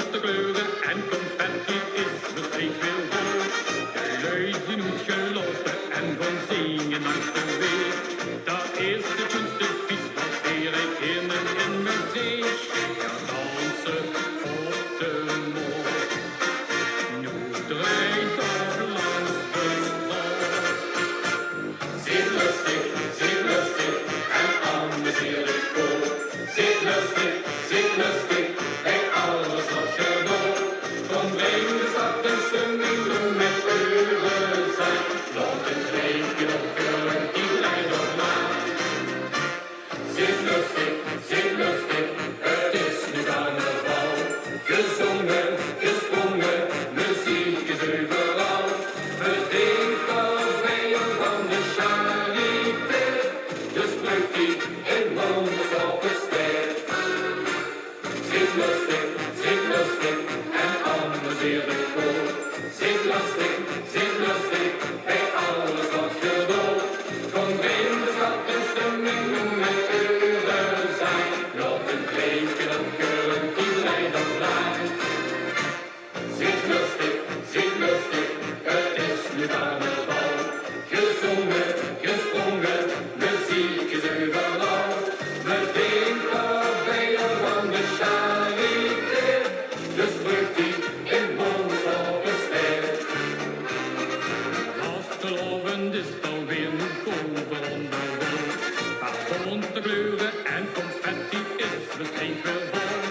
Bonte kleuren en confetti is de streek weer vol. De luizen moet gelopen en gewoon zingen langs de weg. Daar is de kunstenvies, wat weer ik in mijn streek. Ga dansen op de moor. Nu draait daar langs de straat. Zit lustig en amuseerlijk ook. Zit lustig bij alles wat gebeurt. Kom breng de stad en stemming doen met uren zijn. Laat het rekenen op geluid, die leidt op maat. Zit lustig, het is nu carnaval. Gezongen, gesprongen, muziek is overal. We denken bij een van de charité. Dus pluk die in Londen op de ster. Zit lustig en amuseerlijk ook. Zit lustig bij alles wat gebeurt. Kom in de stad en stemming met uren zijn. Laat een kleedje op geluid, die leidt op lijn. Zit lustig, het is nu carnaval. Gezongen, gesprongen, muziek is overal. We denken bij een van de charité. Dus brug die in Mons op de ster. Vastelovend is het alweer nu boven onderweg. Van bonte kleuren en confetti is de streek weer vol.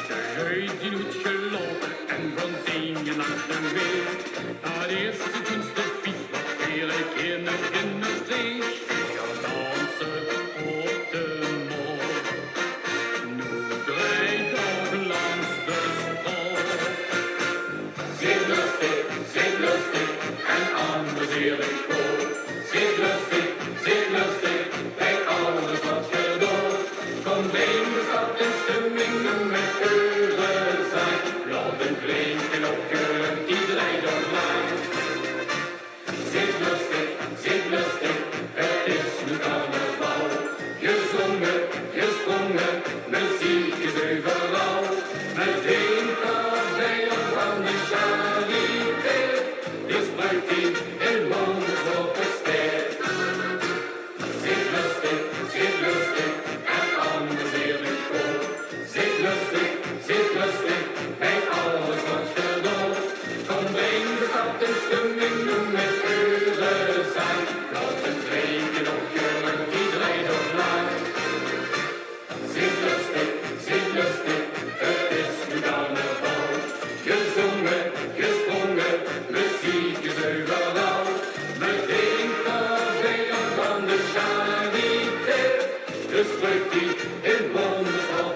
De huis die moet gelopen en gewoon zingen langs de weg. Daar is de kunstenvies, wat weer ik in de streek. Ga dansen op de moor. Nu draait toch langs de straat. Zit lustig en amuseerlijk ook. Zit lustig bij alles wat gebeurt. Kom breng de stad en stemming met uren zijn. Laat een klinken op geluid, die leidt op lijn. Zit lustig, het is nu carnaval. Gezongen, gesprongen, muziek is overal. We denken bij een van de charité. Dus brug die in Londen op de ster. Zit lustig en amuseerlijk ook. Zit lustig bij alles wat gebeurt. Kom breng de stad en stemming doen met uren zijn. Laat een regen op geluid, die draait op lijn. Zit lustig, het is nu carnaval. Gezongen, gesprongen, muziek is overal. We denken bij een van de charité. Dus brug die in Londen op